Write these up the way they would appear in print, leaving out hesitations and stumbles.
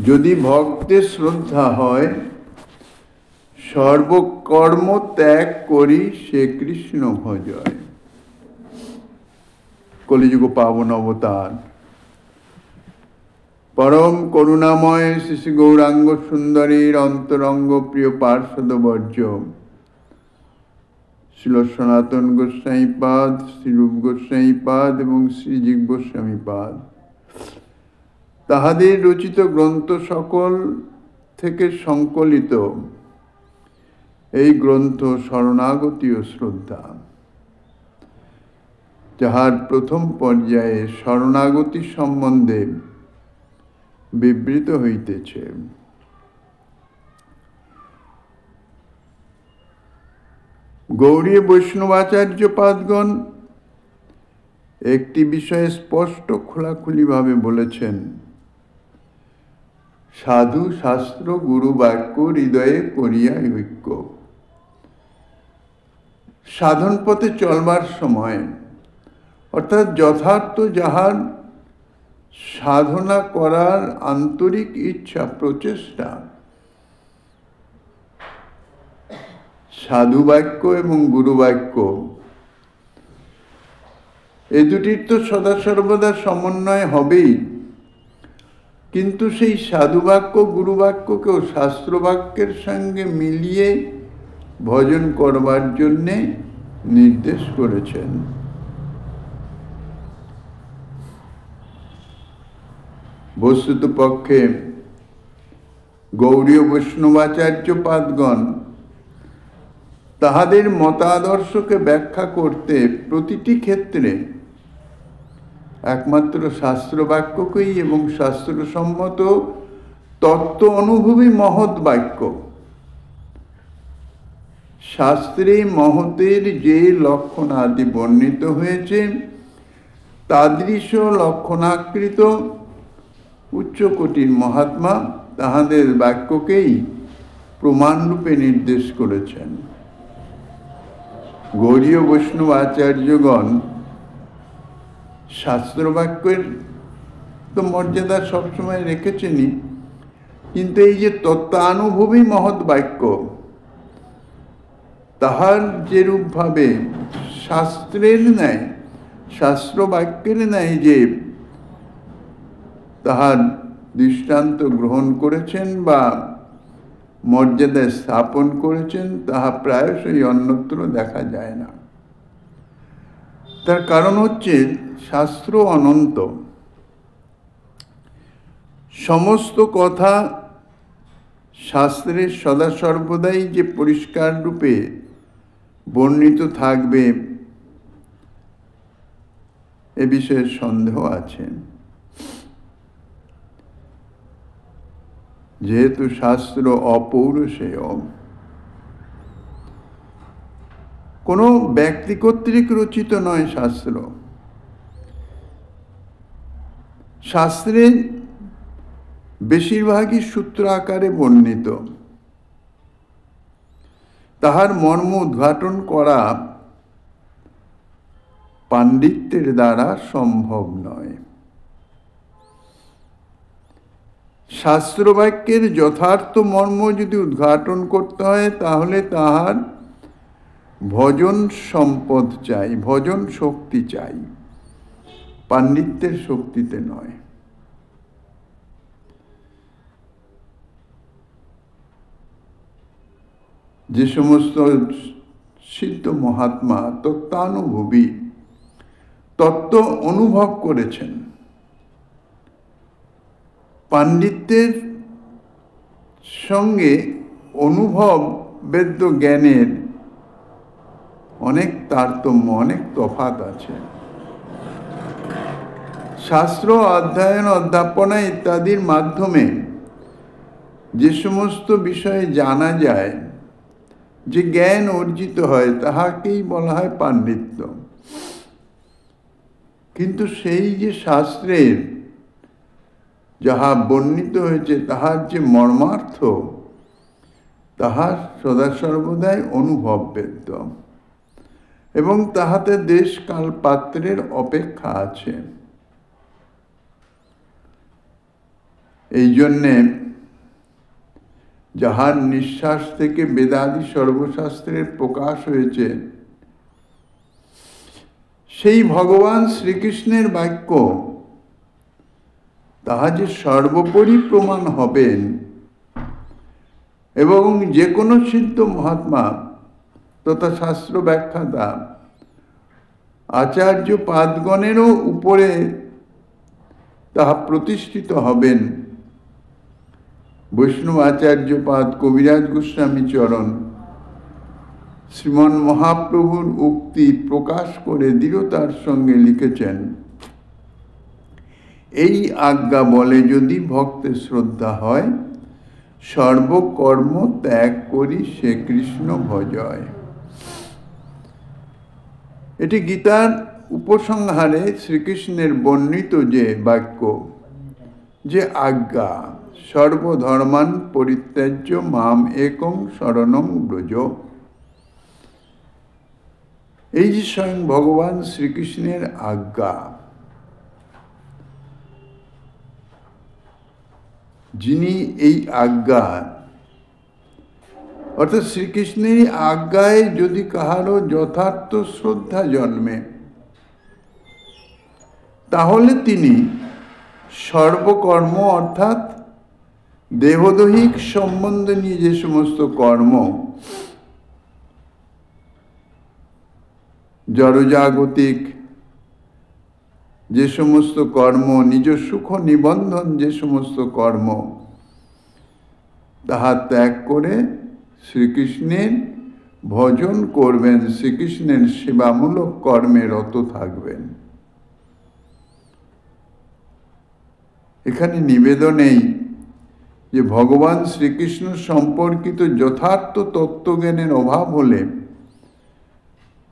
যদি ভক্তের শ্রদ্ধা হয়, সর্বকর্ম ত্যাগ করি সে কৃষ্ণ ভজয়। কলিযুগ পাবন অবতার পরম করুণাময় শ্রী শ্রী গৌরাঙ্গ সুন্দরীর অন্তরঙ্গ প্রিয় পার্ষদ বর্জ্য শ্রীল সনাতন গোস্বামীপাদ, শ্রীরূপ গোস্বামীপাদ এবং শ্রীজীব গোস্বামীপাদ তাহাদের রচিত গ্রন্থ সকল থেকে সংকলিত এই গ্রন্থ শরণাগতি ও শ্রদ্ধা, যাহার প্রথম পর্যায়ে শরণাগতি সম্বন্ধে বিবৃত হইতেছে। গৌড়ীয় বৈষ্ণবাচার্য পাদগণ একটি বিষয়ে স্পষ্ট খোলাখুলিভাবে বলেছেন, সাধু শাস্ত্র গুরু বাক্য হৃদয়ে করিয়া ঐক্য। সাধন পথে চলবার সময় অর্থাৎ যথার্থ যাহার সাধনা করার আন্তরিক ইচ্ছা প্রচেষ্টা, সাধু বাক্য এবং গুরু বাক্য এ দুটির তো সদা সর্বদা সমন্বয় হবেই, কিন্তু সেই সাধু বাক্য গুরু বাক্যকেও শাস্ত্র বাক্যের সঙ্গে মিলিয়ে ভজন করবার জন্যে নির্দেশ করেছেন। বস্তুত পক্ষে গৌড়ীয় বৈষ্ণবাচার্য পাদগণ তাহাদের মতাদর্শকে ব্যাখ্যা করতে প্রতিটি ক্ষেত্রে একমাত্র শাস্ত্র বাক্যকেই এবং শাস্ত্রসম্মত তত্ত্ব অনুভবী মহৎ বাক্য, শাস্ত্রে মহতের যে লক্ষণ আদি বর্ণিত হয়েছে তাদৃশ লক্ষণাকৃত উচ্চকোটির মহাত্মা তাহাদের বাক্যকেই প্রমাণরূপে নির্দেশ করেছেন। গৌড়ীয় বৈষ্ণব আচার্যগণ শাস্ত্র বাক্যের তো মর্যাদা সবসময় রেখেছেনই, কিন্তু এই যে তত্ত্বানুভবী মহৎ বাক্য তাহার যেরূপভাবে শাস্ত্রের ন্যায়, শাস্ত্র বাক্যের ন্যায় যে তাহার দৃষ্টান্ত গ্রহণ করেছেন বা মর্যাদা স্থাপন করেছেন, তাহা প্রায়শই অন্যত্র দেখা যায় না। তার কারণ হচ্ছে শাস্ত্র অনন্ত, সমস্ত কথা শাস্ত্রের সদা সর্বদাই যে পরিষ্কার রূপে বর্ণিত থাকবে এ বিষয়ে সন্দেহ আছে। যেহেতু শাস্ত্র অপৌরুষেয়, কোনো ব্যক্তি কর্তৃক রচিত নয় শাস্ত্র। শাস্ত্রে বেশিরভাগই সূত্র আকারে বর্ণিত, তাহার মর্ম উদ্ঘাটন করা পাণ্ডিত্যের দ্বারা সম্ভব নয়। শাস্ত্রবাক্যের যথার্থ মর্ম যদি উদ্ঘাটন করতে হয় তাহলে তাহার ভজন সম্পদ চাই, ভজন শক্তি চাই, পাণ্ডিত্যের শক্তিতে নয়। যে সমস্ত সিদ্ধ মহাত্মা তত্ত্বানুভবী, তত্ত্ব অনুভব করেছেন, পাণ্ডিত্যের সঙ্গে অনুভব বেদ্য জ্ঞানের অনেক তারতম্য, অনেক তফাৎ আছে। শাস্ত্র অধ্যয়ন, অধ্যাপনা ইত্যাদির মাধ্যমে যে সমস্ত বিষয়ে জানা যায়, যে জ্ঞান অর্জিত হয়, তাহাকেই বলা হয় পাণ্ডিত্য। কিন্তু সেই যে শাস্ত্রের যাহা বর্ণিত হয়েছে তাহার যে মর্মার্থ, তাহার সদা সর্বদাই অনুভববেদ্য এবং তাহাতে দেশ কাল পাত্রের অপেক্ষা আছে। এই জন্যে যাহার নিঃশ্বাস থেকে বেদাদি সর্বশাস্ত্রের প্রকাশ হয়েছে, সেই ভগবান শ্রীকৃষ্ণের বাক্য তাহা যে সর্বোপরি প্রমাণ হবেন, এবং যে কোনো সিদ্ধ মহাত্মা তথা শাস্ত্র ব্যাখ্যাতা আচার্য পাদগণেরও উপরে তাহা প্রতিষ্ঠিত হবেন। বৈষ্ণব আচার্য পাদ কবিরাজ গোস্বামী চরণ শ্রীমন মহাপ্রভুর উক্তি প্রকাশ করে দৃঢ়তার সঙ্গে লিখেছেন, এই আজ্ঞা বলে যদি ভক্তের শ্রদ্ধা হয়, সর্বকর্ম ত্যাগ করি সে কৃষ্ণ ভজয়। এটি গীতার উপসংহারে শ্রীকৃষ্ণের বর্ণিত যে বাক্য, যে আজ্ঞা, সর্বধর্মান পরিত্যাজ্য মাম একং শরণং ব্রজ। এই যে স্বয়ং ভগবান শ্রীকৃষ্ণের আজ্ঞা, যিনি এই আজ্ঞা অর্থাৎ শ্রীকৃষ্ণের আজ্ঞায় যদি কাহারও যথার্থ শ্রদ্ধা জন্মে, তাহলে তিনি সর্বকর্ম অর্থাৎ দেহদৈহিক সম্বন্ধ নিয়ে যে সমস্ত কর্ম, জড়জাগতিক যে সমস্ত কর্ম, নিজ সুখ নিবন্ধন যে সমস্ত কর্ম, তাহা ত্যাগ করে শ্রীকৃষ্ণের ভজন করবেন, শ্রীকৃষ্ণের সেবামূলক কর্মে রত থাকবেন। এখানে নিবেদনেই যে ভগবান শ্রীকৃষ্ণ সম্পর্কিত যথার্থ তত্ত্বজ্ঞানের অভাব হলে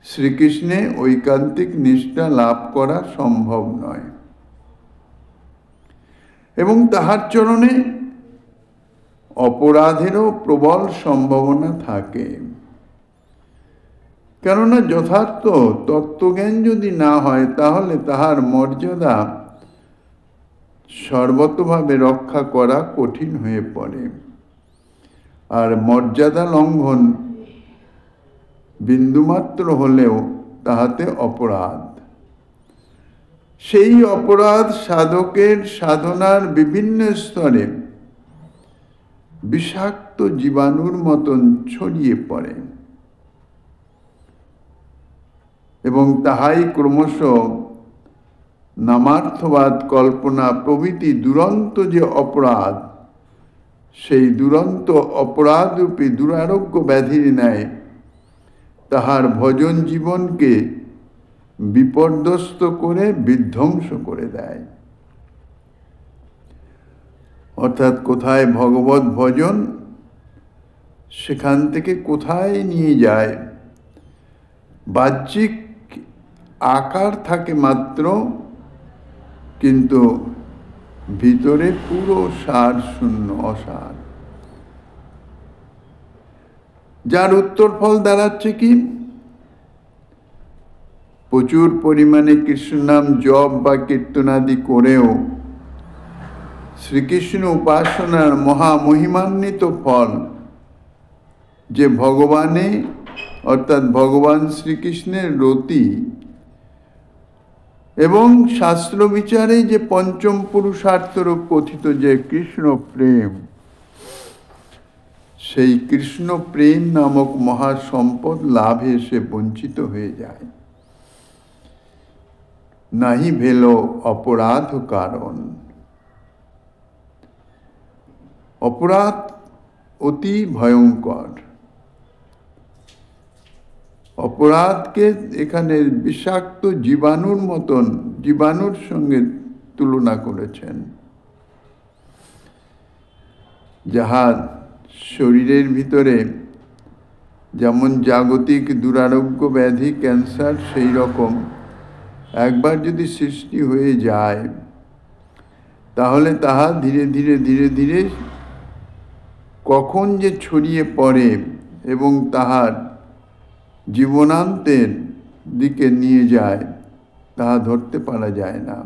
শ্রীকৃষ্ণে ঐকান্তিক নিষ্ঠা লাভ করা সম্ভব নয়, এবং তাহার চরণে অপরাধেরও প্রবল সম্ভাবনা থাকে। কেননা যথার্থ তত্ত্বজ্ঞান যদি না হয়, তাহলে তাহার মর্যাদা সর্বতভাবে রক্ষা করা কঠিন হয়ে পড়ে, আর মর্যাদা লঙ্ঘন বিন্দুমাত্র হলেও তাহাতে অপরাধ। সেই অপরাধ সাধকের সাধনার বিভিন্ন স্তরে বিষাক্ত জীবাণুর মতন ছড়িয়ে পড়ে, এবং তাহাই ক্রমশ নামার্থবাদ, কল্পনা প্রভৃতি দুরন্ত যে অপরাধ, সেই দুরন্ত অপরাধরূপী দুরারোগ্য ব্যাধির ন্যায় তাহার ভজন জীবনকে বিপর্যস্ত করে বিধ্বংস করে দেয়। অর্থাৎ কোথায় ভগবত ভজন, সেখান থেকে কোথায় নিয়ে যায়। বাহ্যিক আকার থাকে মাত্র, কিন্তু ভিতরে পুরো সার শূন্য, অসার। যার উত্তর ফল দাঁড়াচ্ছে কি? প্রচুর পরিমাণে কৃষ্ণ নাম জপ বা কীর্তনাদি করেও শ্রীকৃষ্ণ উপাসনার মহামহিমান্বিত ফল যে ভগবানে অর্থাৎ ভগবান শ্রীকৃষ্ণের রতি, এবং শাস্ত্র বিচারে যে পঞ্চম পুরুষার্থরূপ কথিত যে কৃষ্ণ প্রেম, সেই কৃষ্ণ প্রেম নামক মহাসম্পদ লাভে সে বঞ্চিত হয়ে যায়। নাহি ভেল অপরাধ কারণ। অপরাধ অতি ভয়ঙ্কর। অপরাধকে এখানে বিষাক্ত জীবাণুর মতন, জীবাণুর সঙ্গে তুলনা করেছেন, যাহা শরীরের ভিতরে যেমন জাগতিক দুরারোগ্য ব্যাধি, ক্যান্সার, সেই রকম একবার যদি সৃষ্টি হয়ে যায়, তাহলে তাহা ধীরে ধীরে ধীরে ধীরে কখন যে ছড়িয়ে পড়ে এবং তাহার জীবনান্তের দিকে নিয়ে যায়, তাহা ধরতে পারা যায় না।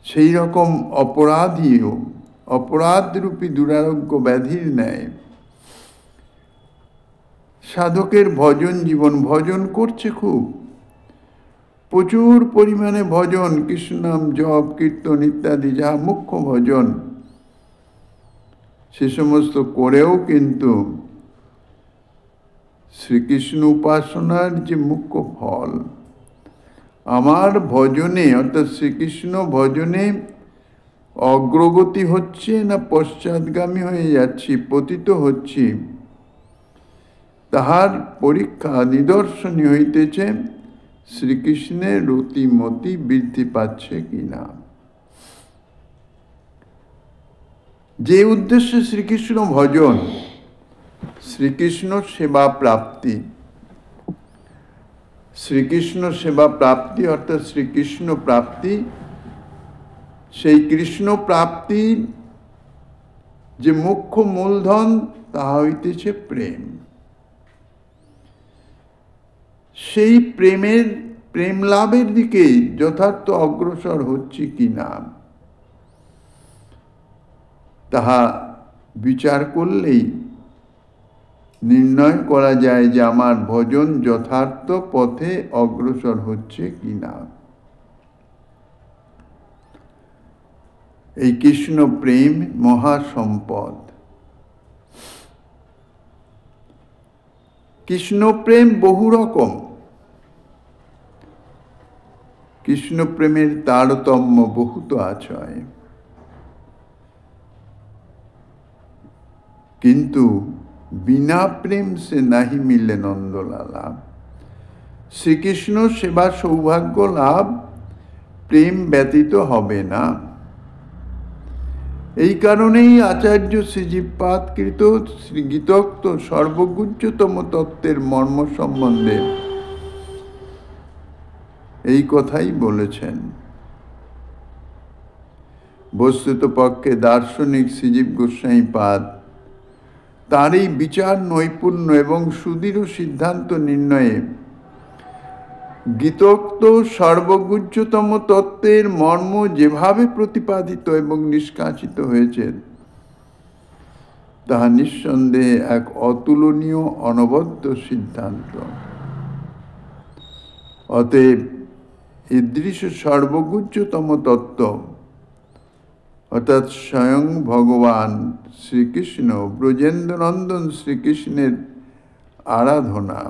সেই রকম অপরাধীও অপরাধরূপী দুরারোগ্য ব্যাধির ন্যায় সাধকের ভজন জীবন, ভজন করছে খুব প্রচুর পরিমাণে ভজন, কৃষ্ণ নাম জপ কীর্তন ইত্যাদি যাহা মুখ্য ভজন, সে সমস্ত করেও কিন্তু শ্রীকৃষ্ণ উপাসনার যে মুখ্য ফল, আমার ভজনে অর্থাৎ শ্রীকৃষ্ণ ভজনে অগ্রগতি হচ্ছে না পশ্চাৎগামী হয়ে যাচ্ছি, পতিত হচ্ছি, তাহার পরীক্ষা নিদর্শনী হইতেছে শ্রীকৃষ্ণের রতিমতি বৃদ্ধি পাচ্ছে কিনা। যে উদ্দেশ্যে শ্রীকৃষ্ণ ভজন, শ্রীকৃষ্ণ সেবা প্রাপ্তি, শ্রীকৃষ্ণ সেবা প্রাপ্তি অর্থাৎ শ্রীকৃষ্ণ প্রাপ্তি, সেই কৃষ্ণ প্রাপ্তির যে মুখ্য মূলধন তাহা হইতেছে প্রেম। সেই প্রেম লাভের দিকে যথার্থ অগ্রসর হচ্ছে কিনা তাহা বিচার করলেই নির্ণয় করা যায় যে আমার ভজন যথার্থ পথে অগ্রসর হচ্ছে কিনা। এই কৃষ্ণ প্রেম মহাসম্পদ। কৃষ্ণ প্রেম বহু রকম, কৃষ্ণ প্রেমের তারতম্য বহুত আছয়, কিন্তু বিনা প্রেম সে নাহি মিলে নন্দলালা। শ্রীকৃষ্ণ সেবা সৌভাগ্য লাভ প্রেম ব্যতীত হবে না। এই কারণেই আচার্য শ্রীজীবপাদকৃত শ্রীগীতোক্ত সর্বগুহ্যতম তত্ত্বের মর্ম সম্বন্ধে এই কথাই বলেছেন। বস্তুত পক্ষে দার্শনিক শ্রীজীব গোস্বামী পাদ তার এই বিচার নৈপুণ্য এবং সুদৃঢ় সিদ্ধান্ত নির্ণয়ে গীতোক্ত সর্বগুহ্যতম তত্ত্বের মর্ম যেভাবে প্রতিপাদিত এবং নিষ্কাশিত হয়েছে তাহা নিঃসন্দেহে এক অতুলনীয় অনবদ্য সিদ্ধান্ত। অতএব ঈদৃশ সর্বগুহ্যতম তত্ত্ব অর্থাৎ স্বয়ং ভগবান শ্রীকৃষ্ণ, ব্রজেন্দ্রনন্দন শ্রীকৃষ্ণের আরাধনা,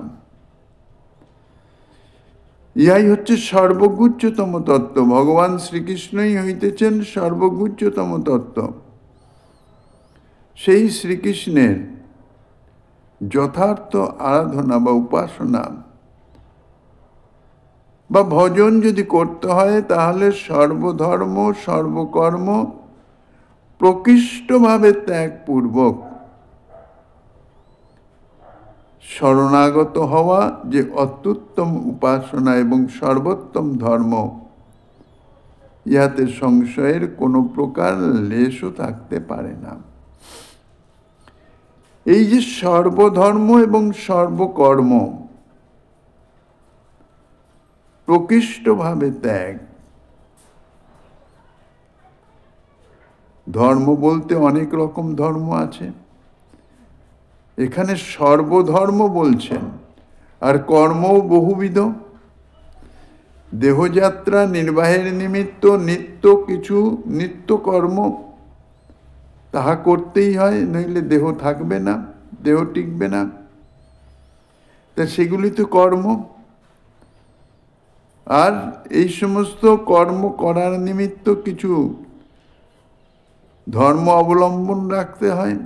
ইহাই হচ্ছে সর্বগুহ্যতম তত্ত্ব। ভগবান শ্রীকৃষ্ণই হইতেছেন সর্বগুহ্যতম তত্ত্ব। সেই শ্রীকৃষ্ণের যথার্থ আরাধনা বা উপাসনা বা ভজন যদি করতে হয় তাহলে সর্বধর্ম সর্বকর্ম প্রকৃষ্টভাবে ত্যাগপূর্বক শরণাগত হওয়া যে অত্যুত্তম উপাসনা এবং সর্বোত্তম ধর্ম, ইহাতে সংশয়ের কোনো প্রকার লেশও থাকতে পারে না। এই যে সর্বধর্ম এবং সর্বকর্ম প্রকৃষ্টভাবে ত্যাগ, ধর্ম বলতে অনেক রকম ধর্ম আছে, এখানে সর্বধর্ম বলছেন, আর কর্মও বহুবিধ। দেহযাত্রা নির্বাহের নিমিত্ত নিত্য কর্ম তাহা করতেই হয়, নইলে দেহ থাকবে না, দেহ টিকবে না, তা সেগুলি তো কর্ম। আর এই সমস্ত কর্ম করার নিমিত্ত কিছু ধর্ম অবলম্বন রাখতে হয়।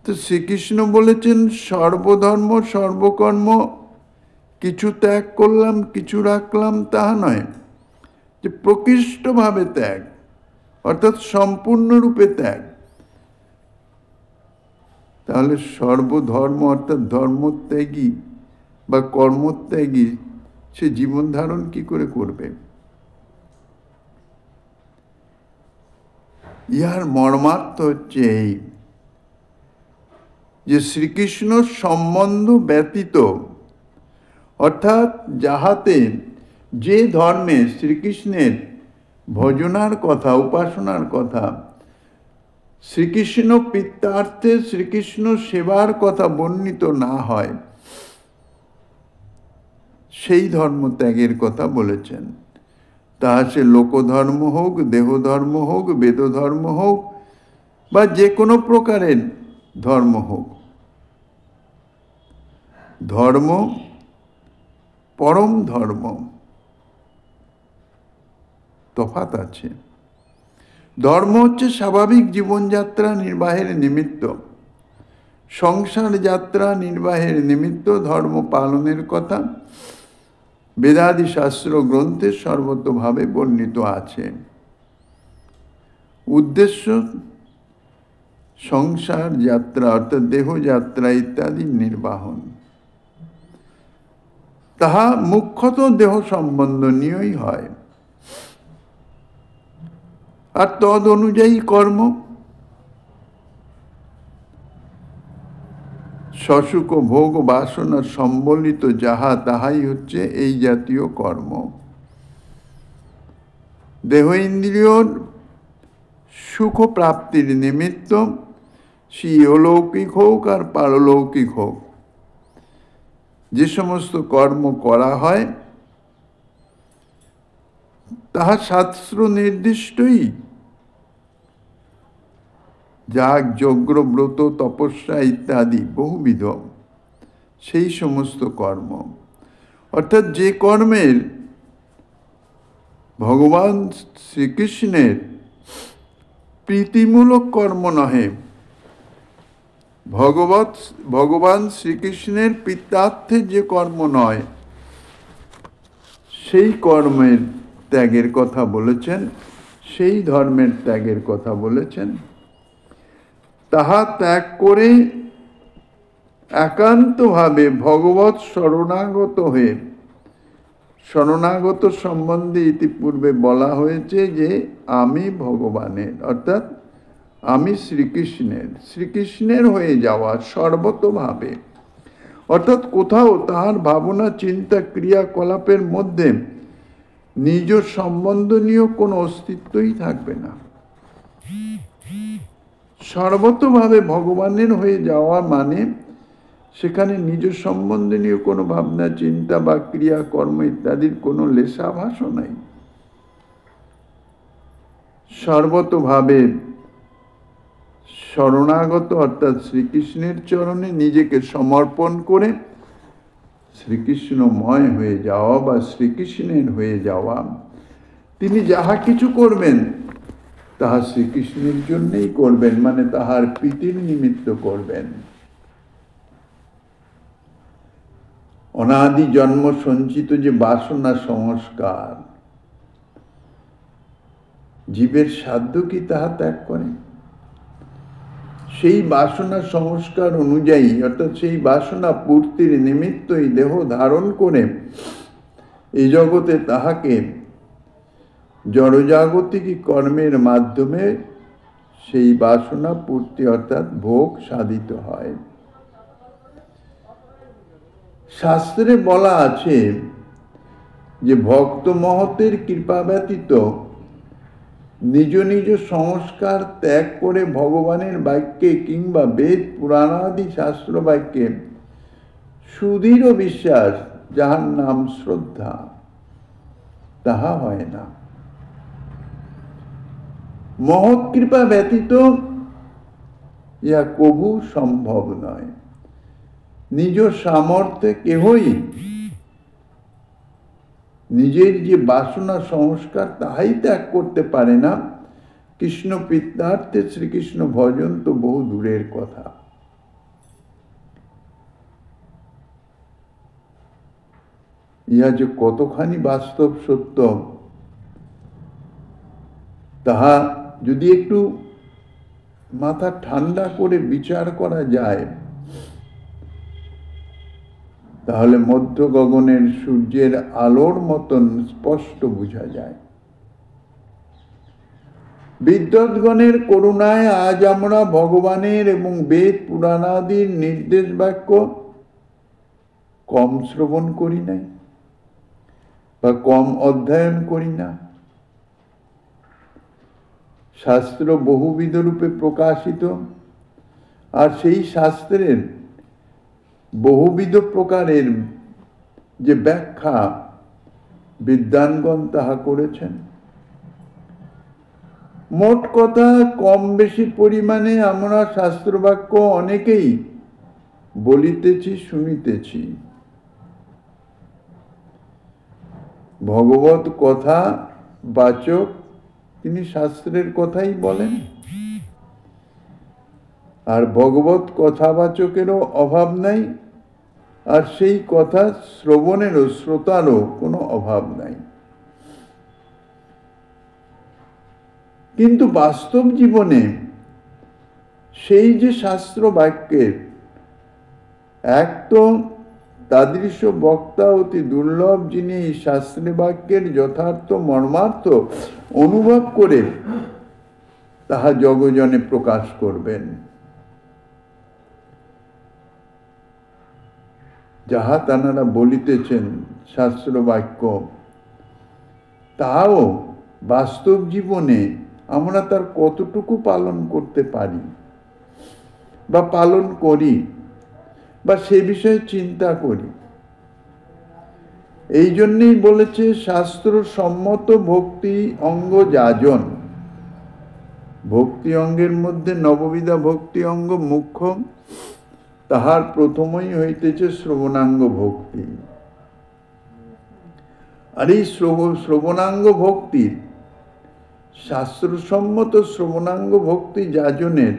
তো শ্রীকৃষ্ণ বলেছেন সর্বধর্ম সর্বকর্ম, কিছু ত্যাগ করলাম কিছু রাখলাম তাহা নয়, যে প্রকৃষ্টভাবে ত্যাগ অর্থাৎ সম্পূর্ণরূপে ত্যাগ। তাহলে সর্বধর্ম অর্থাৎ ধর্মত্যাগী বা কর্মত্যাগী সে জীবন ধারণ কি করে করবে? ইহার মর্মার্থ হচ্ছে এই যে শ্রীকৃষ্ণ সম্বন্ধ ব্যতীত অর্থাৎ যাহাতে যে ধর্মে শ্রীকৃষ্ণের ভজনার কথা, উপাসনার কথা, শ্রীকৃষ্ণ পিত্তার্থে শ্রীকৃষ্ণ সেবার কথা বর্ণিত না হয়, সেই ধর্ম ত্যাগের কথা বলেছেন। তাহা সে লোকধর্ম হোক, দেহধর্ম হোক, বেদধর্ম হোক, বা যে কোনো প্রকারের ধর্ম হোক। ধর্ম, পরম ধর্ম, তফাৎ আছে। ধর্ম হচ্ছে স্বাভাবিক জীবনযাত্রা নির্বাহের নিমিত্ত, সংসার যাত্রা নির্বাহের নিমিত্ত ধর্ম পালনের কথা বেদাদি শাস্ত্র গ্রন্থে সর্বতভাবে বর্ণিত আছে। উদ্দেশ্য সংসার যাত্রা অর্থাৎ দেহযাত্রা ইত্যাদি নির্বাহন। তাহা মুখ্যত দেহ সম্বন্ধ নিয়েই হয়। আর তদ অনুযায়ী কর্ম, সসুখ ভোগ বাসনা সম্বলিত যাহা তাহাই হচ্ছে এই জাতীয় কর্ম। দেহ ইন্দ্রিয়র সুখ প্রাপ্তির নিমিত্ত সে অলৌকিক হোক আর পারলৌকিক হোক, যে সমস্ত কর্ম করা হয় তাহা শাস্ত্র নির্দিষ্টই। যাগ, যজ্ঞ, ব্রত, তপস্যা ইত্যাদি বহুবিধ সেই সমস্ত কর্ম, অর্থাৎ যে কর্মের ভগবান শ্রীকৃষ্ণের প্রীতিমূলক কর্ম নহে, ভগবান শ্রীকৃষ্ণের পিত্তার্থে যে কর্ম নয়, সেই কর্মের ত্যাগের কথা বলেছেন, সেই ধর্মের ত্যাগের কথা বলেছেন। তাহা ত্যাগ করে একান্তভাবে ভগবৎ শরণাগত হয়ে, শরণাগত সম্বন্ধে ইতিপূর্বে বলা হয়েছে যে আমি ভগবানের, অর্থাৎ আমি শ্রীকৃষ্ণের হয়ে যাওয়া সর্বতভাবে, অর্থাৎ কোথাও তাহার ভাবনা, চিন্তা, ক্রিয়াকলাপের মধ্যে নিজ সম্বন্ধনীয় কোনো অস্তিত্বই থাকবে না। সর্বতভাবে ভগবানের হয়ে যাওয়া মানে সেখানে নিজ সম্বন্ধনীয় কোনো ভাবনা, চিন্তা বা ক্রিয়াকর্ম ইত্যাদির কোনো লেশাভাসও নাই। সর্বতভাবে শরণাগত অর্থাৎ শ্রীকৃষ্ণের চরণে নিজেকে সমর্পণ করে শ্রীকৃষ্ণময় হয়ে যাওয়া বা শ্রীকৃষ্ণের হয়ে যাওয়া। তিনি যাহা কিছু করবেন তাহা শ্রীকৃষ্ণের জন্যই করবেন, মানে তাহার প্রীতির নিমিত্ত করবেন। অনাদি জন্ম সঞ্চিত যে বাসনা সংস্কার, জীবের সাধ্য কি তাহা ত্যাগ করে? সেই বাসনা সংস্কার অনুযায়ী, অর্থাৎ সেই বাসনা পূর্তির নিমিত্তই দেহ ধারণ করে এই জগতে তাহাকে জড়জাগতিক কর্মের মাধ্যমে সেই বাসনা পূর্তি অর্থাৎ ভোগ সাধিত হয়। শাস্ত্রে বলা আছে যে ভক্ত মহতের কৃপা ব্যতীত নিজ নিজ সংস্কার ত্যাগ করে ভগবানের বাক্যে কিংবা বেদ পুরাণাদি শাস্ত্র বাক্যে সুদৃঢ় বিশ্বাস, যাহার নাম শ্রদ্ধা, তাহা হয় না। মহৎ কৃপা ব্যতীত ইহা কবু সম্ভব নয়। নিজ সামর্থ্যে কেহই নিজের যে বাসনা সংস্কার তাহাই ত্যাগ করতে পারে না। কৃষ্ণ পিত্তার্থে শ্রীকৃষ্ণ ভজন তো বহু দূরের কথা। ইহা যে কতখানি বাস্তব সত্য তাহা যদি একটু মাথা ঠান্ডা করে বিচার করা যায় তাহলে মধ্য গগনের সূর্যের আলোর মতন স্পষ্ট বোঝা যায়। বিদ্বৎগণের করুণায় আজ আমরা ভগবানের এবং বেদ পুরাণাদির নির্দেশ বাক্য কম শ্রবণ করি নাই বা কম অধ্যয়ন করি না। শাস্ত্র বহুবিধ রূপে প্রকাশিত, আর সেই শাস্ত্রের বহুবিধ প্রকারের যে ব্যাখ্যা বিদ্বানগণ তাহা করেছেন। মোট কথা কম বেশি পরিমাণে আমরা শাস্ত্রবাক্য অনেকেই বলিতেছি, শুনিতেছি। ভগবত কথা বাচক তিনি শাস্ত্রের কথাই বলেন, আর ভগবত কথাবাচকেরও অভাব নাই, আর সেই কথা শ্রবণেরও, শ্রোতারও কোনো অভাব নাই। কিন্তু বাস্তব জীবনে সেই যে শাস্ত্র বাক্যের এক তো তাদৃশ বক্তা অতি দুর্লভ, যিনি এই শাস্ত্রী বাক্যের যথার্থ মর্মার্থ অনুভব করে তাহা জগজনে প্রকাশ করবেন। যাহা তাঁরা বলিতেছেন শাস্ত্র বাক্য, তাও বাস্তব জীবনে আমরা তার কতটুকু পালন করতে পারি বা পালন করি বা সে বিষয়ে চিন্তা করি। এই জন্যই বলেছে শাস্ত্র সম্মত ভক্তি অঙ্গ যাজন। ভক্তি অঙ্গের মধ্যে নববিধা ভক্তি অঙ্গ মুখ্য, তাহার প্রথমই হইতেছে শ্রবণাঙ্গ ভক্তি। আর এই শ্রবণাঙ্গ ভক্তির, শাস্ত্রসম্মত শ্রবণাঙ্গ ভক্তি যাজনের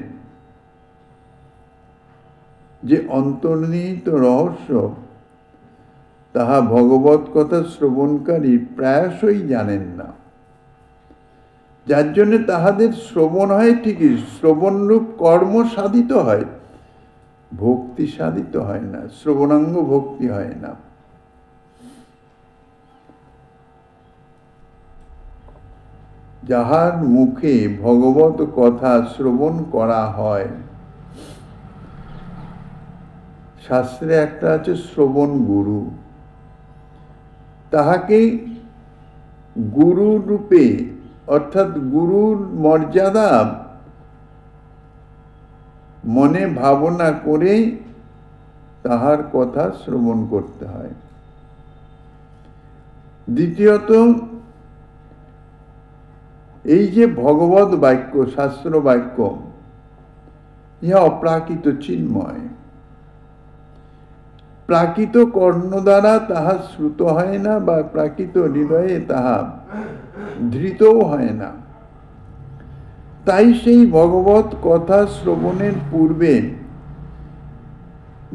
যে অন্তর্নিহিত রহস্য, তাহা ভগবত কথা শ্রবণকারী প্রায়শই জানেন না। যার জন্য তাহাদের শ্রবণ হয় ঠিকই, শ্রবণরূপ কর্ম সাধিত হয়, ভক্তি সাধিত হয় না, শ্রবণাঙ্গ ভক্তি হয় না। যাহার মুখে ভগবত কথা শ্রবণ করা হয়, শাস্ত্রে একটা আছে শ্রবণ গুরু, তাহাকে গুরু রূপে অর্থাৎ গুরুর মর্যাদা মনে ভাবনা করে তাহার কথা শ্রবণ করতে হয়। দ্বিতীয়ত, এই যে ভগবত বাক্য, শাস্ত্র বাক্য, ইহা অপ্রাকৃত চিন্ময়। প্রাকৃত কর্ণ দ্বারা তাহা শ্রুত হয় না, বা প্রাকৃত হৃদয়ে তাহা ধৃতও হয় না। তাই সেই ভগবত কথা শ্রবণের পূর্বে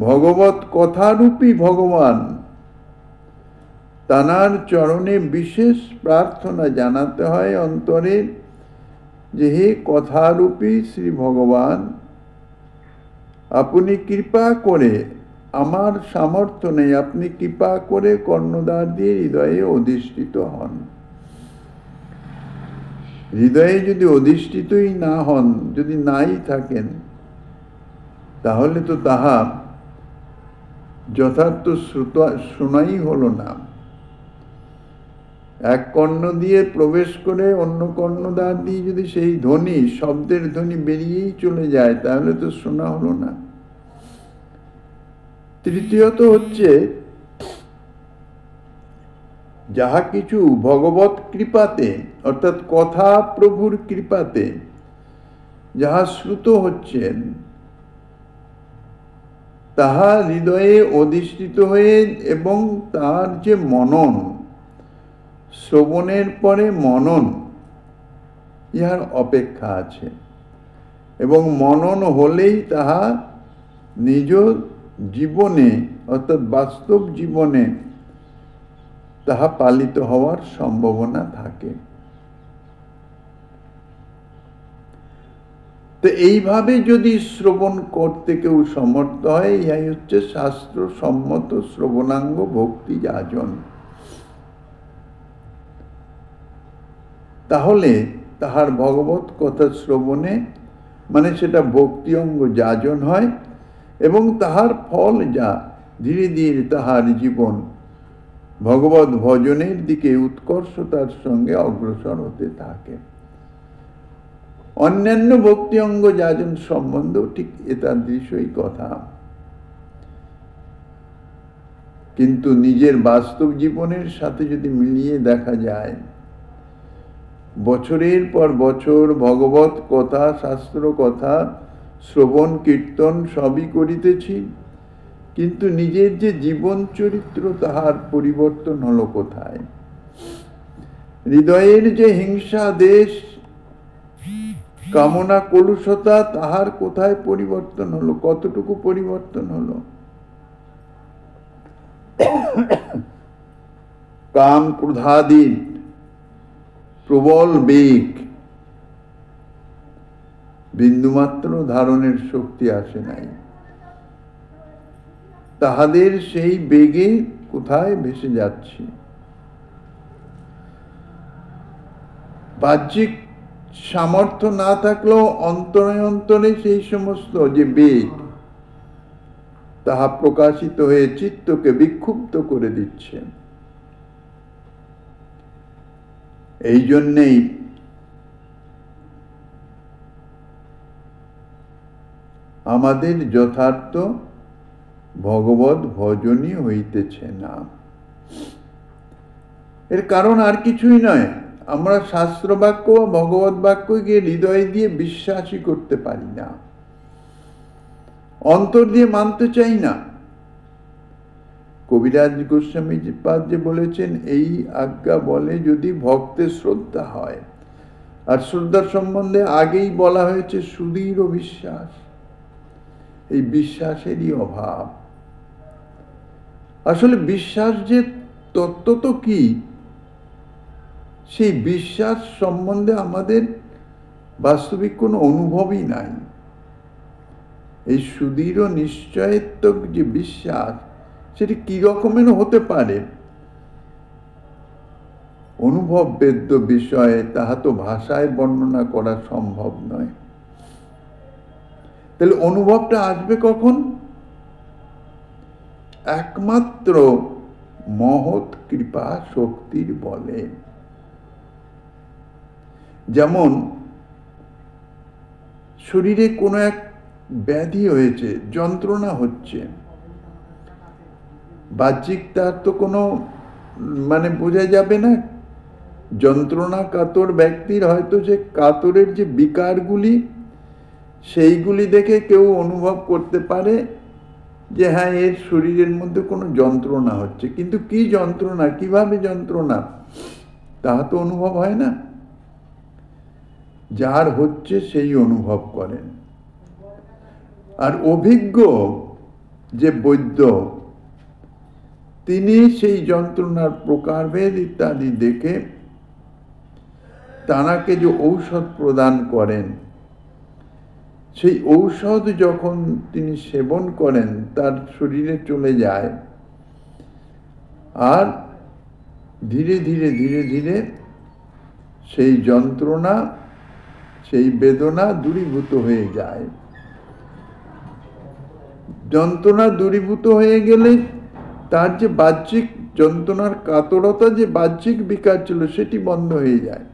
ভগবত কথারূপী ভগবান তানার চরণে বিশেষ প্রার্থনা জানাতে হয় অন্তরে, যে হে কথারূপী শ্রী ভগবান, আপনি কৃপা করে, আমার সামর্থ্য নেই, আপনি কৃপা করে কর্ণদ্বার দিয়ে হৃদয়ে অধিষ্ঠিত হন। হৃদয়ে যদি অধিষ্ঠিতই না হন, যদি নাই থাকেন, তাহলে তো তাহা যথার্থ শোনাই হলো না। এক কর্ণ দিয়ে প্রবেশ করে অন্য কর্ণদ্বার দিয়ে যদি সেই ধ্বনি, শব্দের ধ্বনি বেরিয়েই চলে যায়, তাহলে তো শোনা হলো না। তৃতীয়ত হচ্ছে, যাহা কিছু ভগবত কৃপাতে অর্থাৎ কথা প্রভুর কৃপাতে যাহা শ্রুত হচ্ছেন, তাহা হৃদয়ে অধিষ্ঠিত হয়ে, এবং তার যে মনন, শ্রবণের পরে মনন, ইহার অপেক্ষা আছে। এবং মনন হলেই তাহা নিজ জীবনে অর্থাৎ বাস্তব জীবনে তাহা পালিত হওয়ার সম্ভাবনা থাকে। তো এইভাবে যদি শ্রবণ করতে কেউ সমর্থ হয়, ইহাই হচ্ছে শাস্ত্র সম্মত শ্রবণাঙ্গ ভক্তি যাজন। তাহলে তাহার ভগবত কথা শ্রবণে, মানে সেটা ভক্তি অঙ্গ যাজন হয়, এবং তাহার ফল যা ধীরে ধীরে তাহার জীবন ভগবত ভজনের দিকে উৎকর্ষতার সঙ্গে অগ্রসর হতে থাকে। অন্যান্য ভক্তি অঙ্গ যাজন সম্বন্ধেও ঠিক এতাদৃশই কথা। কিন্তু নিজের বাস্তব জীবনের সাথে যদি মিলিয়ে দেখা যায়, বছরের পর বছর ভগবত কথা, শাস্ত্র কথা শ্রবণ কীর্তন সবই করিতেছি, কিন্তু নিজের যে জীবন চরিত্র তাহার পরিবর্তন হলো কোথায়? হৃদয়ের যে হিংসা, দেশ, কামনা, কলুষতা, তাহার কোথায় পরিবর্তন হলো? কতটুকু পরিবর্তন হলো? কাম ক্রোধাদির প্রবল বেগ, বিন্দুমাত্র ধারণের শক্তি আসে নাই। তাহাদের সেই বেগে কোথায় ভেসে যাচ্ছে? বাহ্যিক সামর্থ্য না থাকলেও অন্তরে অন্তরে সেই সমস্ত যে বেগ, তাহা প্রকাশিত হয়ে চিত্তকে বিক্ষুব্ধ করে দিচ্ছে। এই জন্যেই আমাদের যথার্থ ভগবত ভজনই হইতেছে না। এর কারণ আর কিছুই নয়, আমরা শাস্ত্র বাক্য বা ভগবত বাক্যকে হৃদয় দিয়ে বিশ্বাসই করতে পারি না, অন্তর দিয়ে মানতে চাই না। কবিরাজ গোস্বামী পাদ যে বলেছেন, এই আজ্ঞা বলে যদি ভক্তের শ্রদ্ধা হয়। আর শ্রদ্ধার সম্বন্ধে আগেই বলা হয়েছে সুদৃঢ় বিশ্বাস। এই বিশ্বাসেরই অভাব। আসলে বিশ্বাস যে তত্ত্ব তো কি, সেই বিশ্বাস সম্বন্ধে আমাদের বাস্তবিক কোনো অনুভবই নাই। এই সুদৃঢ় নিশ্চয়ত্বক যে বিশ্বাস, সেটি কি রকমের হতে পারে? অনুভব বেদ্য বিষয়ে তাহা তো ভাষায় বর্ণনা করা সম্ভব নয়। তাহলে অনুভবটা আসবে কখন? একমাত্র মহৎ কৃপা শক্তির বলে। যেমন শরীরে কোনো এক ব্যাধি হয়েছে, যন্ত্রণা হচ্ছে, বাহ্যিক তার তো কোনো বোঝা যাবে না। যন্ত্রণা কাতর ব্যক্তির হয়তো যে কাতরের যে বিকারগুলি, সেইগুলি দেখে কেউ অনুভব করতে পারে যে হ্যাঁ, এর শরীরের মধ্যে কোনো যন্ত্রণা হচ্ছে। কিন্তু কি যন্ত্রণা, কিভাবে যন্ত্রণা, তাহা তো অনুভব হয় না। যার হচ্ছে সেই অনুভব করেন। আর অভিজ্ঞ যে বৈদ্য, তিনি সেই যন্ত্রণার প্রকারভেদ ইত্যাদি দেখে তাঁকে যে ঔষধ প্রদান করেন, সেই ঔষধ যখন তিনি সেবন করেন তার শরীরে চলে যায়, আর ধীরে ধীরে ধীরে ধীরে সেই যন্ত্রণা, সেই বেদনা দূরীভূত হয়ে যায়। যন্ত্রণা দূরীভূত হয়ে গেলে তার যে বাহ্যিক যন্ত্রণার কাতরতা, যে বাহ্যিক বিকার ছিল, সেটি বন্ধ হয়ে যায়।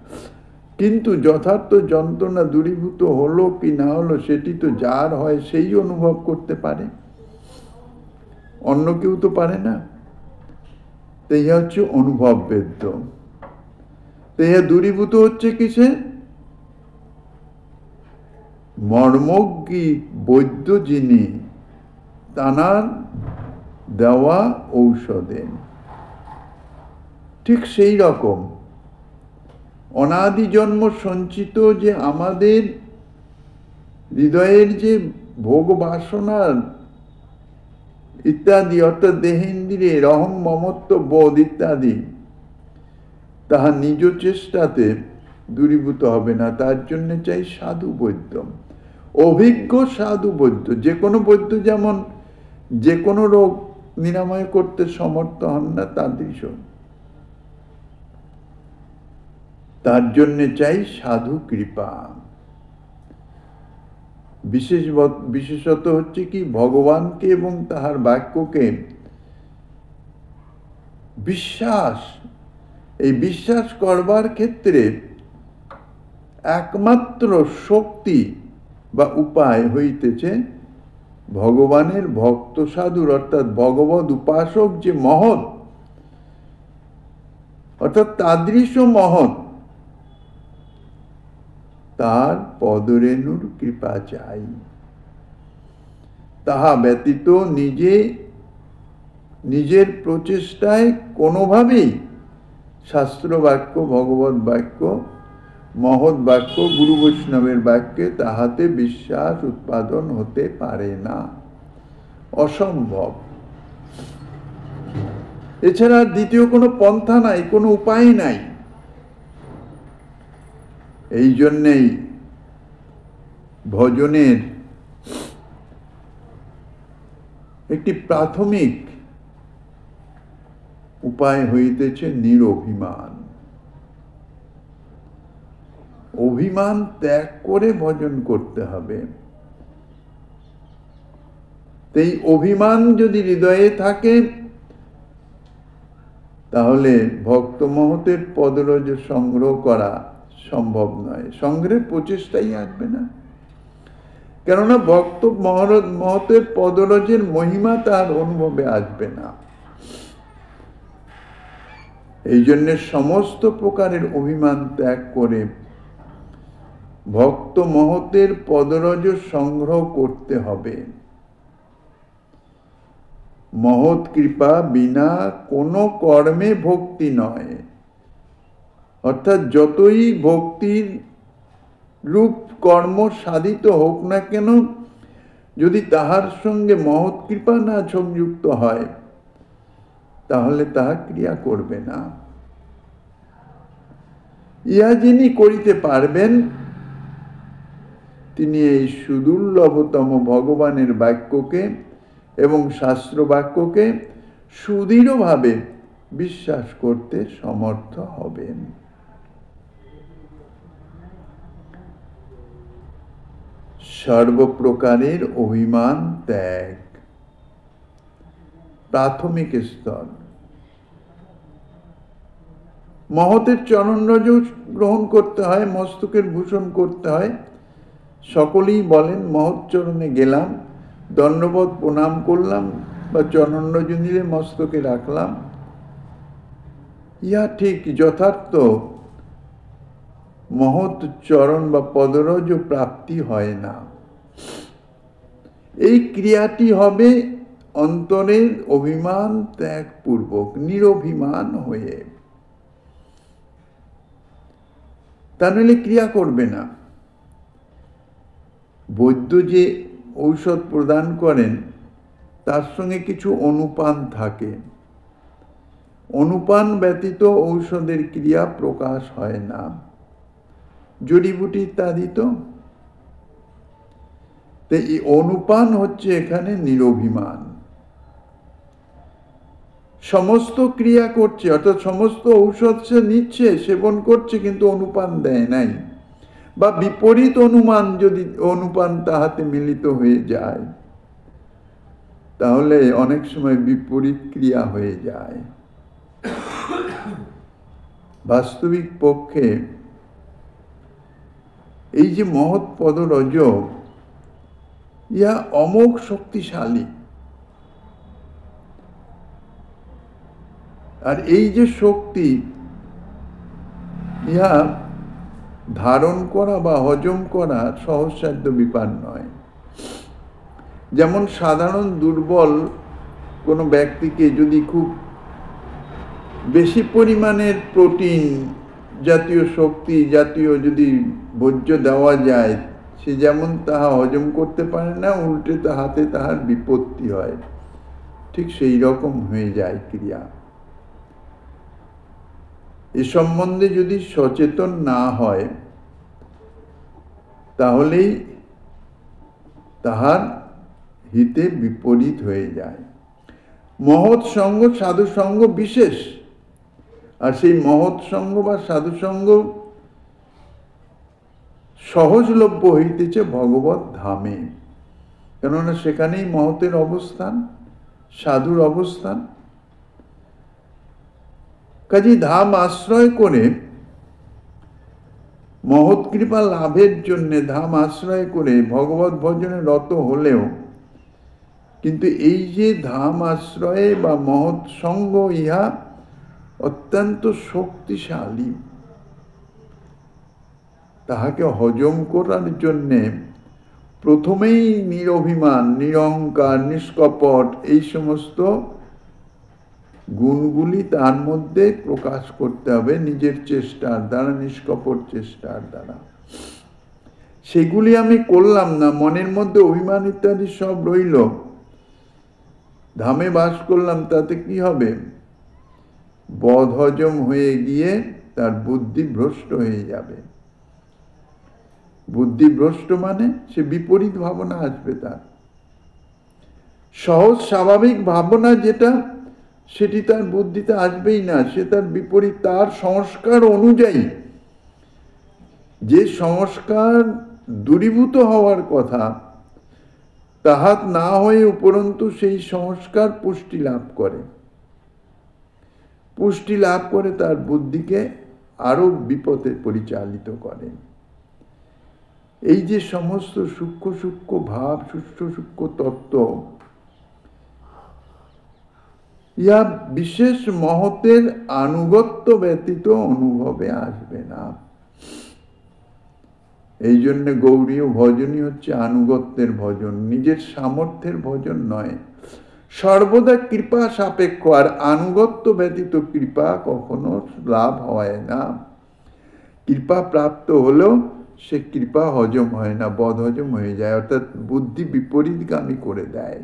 কিন্তু যথার্থ যন্ত্রণা দূরীভূত হলো কি না হলো, সেটি তো যার হয় সেই অনুভব করতে পারে, অন্য কেউ তো পারে না। তো ইহা হচ্ছে অনুভব বেদ্য। তো ইহা দূরীভূত হচ্ছে কিসে? মর্মজ্ঞী বৈদ্য যিনি, তানার দেওয়া ঔষধে। ঠিক সেই রকম অনাদি জন্ম সঞ্চিত যে আমাদের হৃদয়ের যে ভোগ বাসনার ইত্যাদি, অর্থাৎ দেহেন্দ্রিয়ের অহং মমত্ব বোধ ইত্যাদি, তাহা নিজ চেষ্টাতে দূরীভূত হবে না। তার জন্য চাই সাধু বৈদ্য, অভিজ্ঞ সাধু বৈদ্য। যে কোনো বৈদ্য যেমন যে কোনো রোগ নিরাময় করতে সমর্থ হন না, তাদৃশ। তার জন্য চাই সাধু কৃপা। বিশেষত হচ্ছে কি, ভগবানকে এবং তাহার বাক্যকে বিশ্বাস, এই বিশ্বাস করবার ক্ষেত্রে একমাত্র শক্তি বা উপায় হইতেছে ভগবানের ভক্ত সাধুর অর্থাৎ ভগবদ উপাসক যে মহৎ, অর্থাৎ তাদৃশ মহৎ, তার পদরেণুর কৃপা চাই। তাহা ব্যতীত নিজের প্রচেষ্টায় কোনোভাবেই শাস্ত্র বাক্য, ভগবত বাক্য, মহৎ বাক্য, গুরু বৈষ্ণবের বাক্যে তাহাতে বিশ্বাস উৎপাদন হতে পারে না, অসম্ভব। এছাড়া দ্বিতীয় কোনো পন্থা নাই, কোনো উপায় নাই। এই জন্যেই ভজনের একটি প্রাথমিক উপায় হইতেছে নিরভিমান। অভিমান ত্যাগ করে ভজন করতে হবে। এই অভিমান যদি হৃদয়ে থাকে তাহলে ভক্ত মহতের পদরজ সংগ্রহ করা সম্ভব নয়, সংগ্রহের প্রচেষ্টাই আসবে না। কেননা ভক্ত মহতের পদরজের মহিমা তার অনুভবে আসবে না। এই জন্য সমস্ত প্রকারের অভিমান ত্যাগ করে ভক্ত মহতের পদরজ সংগ্রহ করতে হবে। মহৎ কৃপা বিনা কোনো কর্মে ভক্তি নয়। অর্থাৎ যতই ভক্তির রূপ কর্ম সাধিত হোক না কেন, যদি তাহার সঙ্গে মহৎ কৃপা না সংযুক্ত হয় তাহলে তাহা ক্রিয়া করবে না। ইহা যিনি করিতে পারবেন তিনি এই সুদুর্লভতম ভগবানের বাক্যকে এবং শাস্ত্র বাক্যকে সুদৃঢ়ভাবে বিশ্বাস করতে সমর্থ হবেন। সর্বপ্রকারের অভিমান ত্যাগ প্রাথমিক স্তর। মহতের চরণরজ গ্রহণ করতে হয়, মস্তকের ভূষণ করতে হয়। সকলেই বলেন মহৎ চরণে গেলাম, দণ্ডবত প্রণাম করলাম বা চরণরজ নিলে মস্তকে রাখলাম। ইহা ঠিক যথার্থ মহৎ চরণ বা পদরজ প্রাপ্তি হয় না। এই ক্রিয়াটি হবে অন্তরের অভিমান ত্যাগ পূর্বক, নিরভিমান হয়ে। তা নইলে ক্রিয়া করবে না। বৈদ্য যে ঔষধ প্রদান করেন তার সঙ্গে কিছু অনুপান থাকে। অনুপান ব্যতীত ঔষধের ক্রিয়া প্রকাশ হয় না। জড়িবুটি ইত্যাদি তো। এই অনুপান হচ্ছে এখানে নিরভিমান। সমস্ত ক্রিয়া করছে, অর্থাৎ সমস্ত ঔষধ সে নিচ্ছে, সেবন করছে, কিন্তু অনুপান দেয় নাই, বা বিপরীত অনুপান তাহাতে মিলিত হয়ে যায় তাহলে অনেক সময় বিপরীত ক্রিয়া হয়ে যায়। বাস্তবিক পক্ষে এই যে মহৎ পদরজ, ইহা অমোঘ শক্তিশালী। আর এই যে শক্তি, ইহা ধারণ করা বা হজম করা সহজসাধ্য ব্যাপার নয়। যেমন সাধারণ দুর্বল কোনো ব্যক্তিকে যদি খুব বেশি পরিমাণের প্রোটিন জাতীয়, শক্তি জাতীয় যদি ভোজ্য দেওয়া যায়, সে যেমন তাহা হজম করতে পারে না, উল্টে তাহাতে তাহার বিপত্তি হয়। ঠিক সেই রকম হয়ে যায় ক্রিয়া। এ সম্বন্ধে যদি সচেতন না হয় তাহলেই তাহার হিতে বিপরীত হয়ে যায়। মহৎ সঙ্গ সাধু সঙ্গ বিশেষ, আর সেই মহৎ সঙ্গ বা সাধু সঙ্গ সহজলভ্য হইতেছে ভগবত ধামে। কেননা সেখানেই মহতের অবস্থান, সাধুর অবস্থান। কাজে ধাম আশ্রয় করে মহৎ কৃপা লাভের জন্য ধাম আশ্রয় করে ভগবত ভজনে রত হলেও কিন্তু এই যে ধাম আশ্রয়ে বা মহৎ সঙ্গ ইহা অত্যন্ত শক্তিশালী, তাহাকে হজম করার জন্যে প্রথমেই নিরভিমান, নিরহংকার, নিষ্কপট এই সমস্ত গুণগুলি তার মধ্যে প্রকাশ করতে হবে নিজের চেষ্টার দ্বারা, নিষ্কপট চেষ্টার দ্বারা। সেগুলি আমি করলাম না, মনের মধ্যে অভিমান ইত্যাদি সব রইল, ধামে বাস করলাম, তাতে কি হবে? বদহজম হয়ে গিয়ে তার বুদ্ধি ভ্রষ্ট হয়ে যাবে। বুদ্ধি ভ্রষ্ট মানে সে বিপরীত ভাবনা আসবে তার। সহজ স্বাভাবিক ভাবনা যেটা, সেটি তার বুদ্ধিতে আসবেই না, সে তার বিপরীত, তার সংস্কার অনুযায়ী যে সংস্কার দূরীভূত হওয়ার কথা তাহা না হয়ে উপরন্তু সেই সংস্কার পুষ্টি লাভ করে, পুষ্টি লাভ করে তার বুদ্ধিকে আরো বিপথে পরিচালিত করে। এই যে সমস্ত সূক্ষ্ম সূক্ষ্ম ভাব, সূক্ষ্ম সূক্ষ্ম তত্ত্ব, ইহা বিশেষ মহতের আনুগত্য ব্যতীত অনুভবে আসবে না। এই জন্য গৌড়ীয় ভজনই হচ্ছে আনুগত্যের ভজন, নিজের সামর্থ্যের ভজন নয়, সর্বদা কৃপা সাপেক্ষ। আর আনুগত্য ব্যতীত কৃপা কখনো লাভ হয় না। কৃপা প্রাপ্ত হলেও সে কৃপা হজম হয় না, বদহজম হয়ে যায়, অর্থাৎ বুদ্ধি বিপরীতগামী করে দেয়।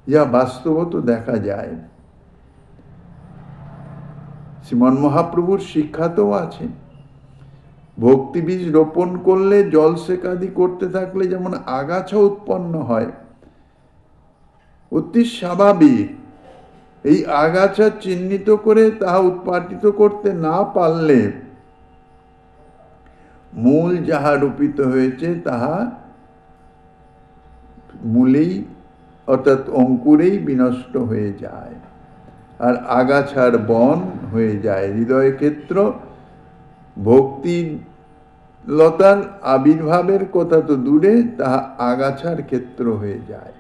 ইহা বাস্তবত দেখা যায়। শ্রীমন মহাপ্রভুর শিক্ষাতেও আছে, ভক্তি বীজ রোপণ করলে, জলসেকাদি করতে থাকলে যেমন আগাছা উৎপন্ন হয়, অতি স্বাভাবিক এই আগাছা চিহ্নিত করে তাহা উৎপাদিত করতে না পারলে মূল যাহা রোপিত হয়েছে তাহা মূলেই অর্থাৎ অঙ্কুরেই বিনষ্ট হয়ে যায়, আর আগাছার বন হয়ে যায়। হৃদয় ক্ষেত্র ভক্তি লতার আবির্ভাবের কথা তো দূরে, তাহা আগাছার ক্ষেত্র হয়ে যায়।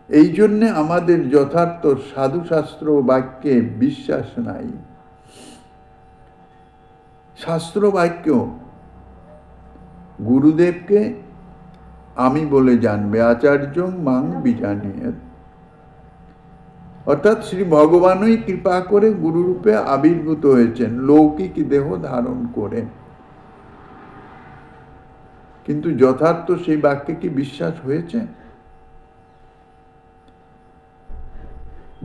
এই জন্যে আমাদের যথার্থ সাধুশাস্ত্র বাক্যে বিশ্বাস নাই। শাস্ত্র বাক্য গুরুদেবকে আমি বলে জানবে, আচার্য মাং বিজানিয়ত, অর্থাৎ শ্রী ভগবানই কৃপা করে গুরুরূপে আবির্ভূত হয়েছেন লৌকিক দেহ ধারণ করে। কিন্তু যথার্থ সেই বাক্যে কি বিশ্বাস হয়েছে?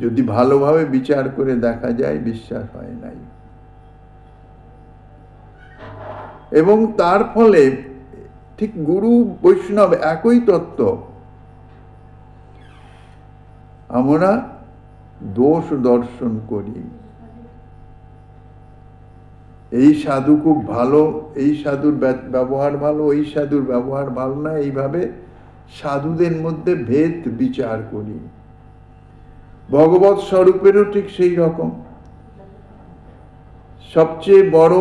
যদি ভালোভাবে বিচার করে দেখা যায়, বিশ্বাস হয় নাই। এবং তার ফলে ঠিক গুরু বৈষ্ণব একই তত্ত্ব, আমরা দোষ দর্শন করি। এই সাধু খুব ভালো, এই সাধুর ব্যবহার ভালো, এই সাধুর ব্যবহার ভালো না, এইভাবে সাধুদের মধ্যে ভেদ বিচার করি। ভগবৎ স্বরূপেরও ঠিক সেই রকম। সবচেয়ে বড়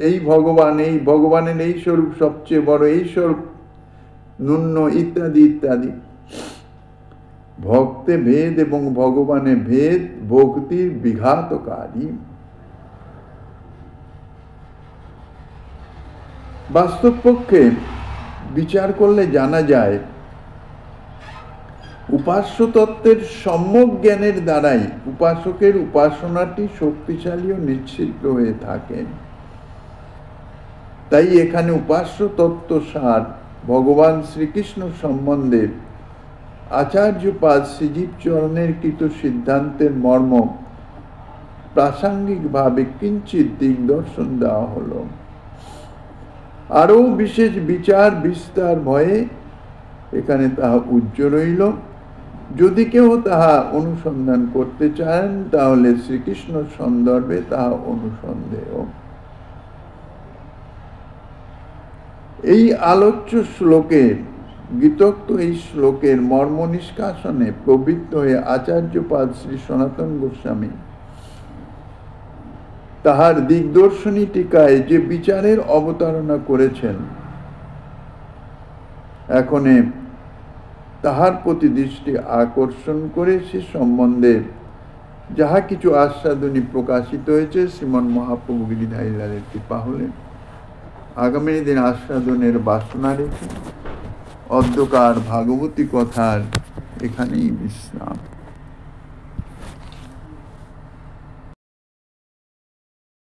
এই ভগবান, এই ভগবানের এই স্বরূপ সবচেয়ে বড়, এই স্বরূপ ন্যূন ইত্যাদি ইত্যাদি। ভক্তে ভেদ এবং ভগবানে ভেদ ভক্তির বিঘাতকারী। বাস্তব পক্ষে বিচার করলে জানা যায়, উপাস্য তত্ত্বের সম্যক জ্ঞানের দ্বারাই উপাসকের উপাসনাটি শক্তিশালী ও নিশ্চিত হয়ে থাকে। তাই এখানে উপাস্য তত্ত্ব সার ভগবান শ্রীকৃষ্ণ সম্বন্ধে আচার্যপাদ শ্রীজীব চরণের কৃত সিদ্ধান্তের মর্ম প্রাসঙ্গিকভাবে কিঞ্চিত দিগদর্শন দেওয়া হলো। আরও বিশেষ বিচার বিস্তার ভয়ে এখানে তাহা উজ্জ্বল রইল। যদি কেউ তাহা অনুসন্ধান করতে চান তাহলে শ্রীকৃষ্ণ সন্দর্ভে তাহা অনুসন্দেহ। এই আলোচ্য শ্লোকের গীতোক্ত এই শ্লোকের মর্ম নিষ্কাশনে প্রবৃত্ত হয়ে আচার্যপাদ শ্রী সনাতন গোস্বামী তাহার দিগদর্শনী টিকায় যে বিচারের অবতারণা করেছেন, এখনে তাহার প্রতি দৃষ্টি আকর্ষণ করে সে সম্বন্ধে যাহা কিছু আস্বাদনী প্রকাশিত হয়েছে শ্রীমন মহাপ্রভু গিরিধারী লালের কৃপা হলে আগামী দিন আস্বাদনের বাসনা রেখে অদ্যকার ভাগবতী কথার এখানেই বিশ্রাম।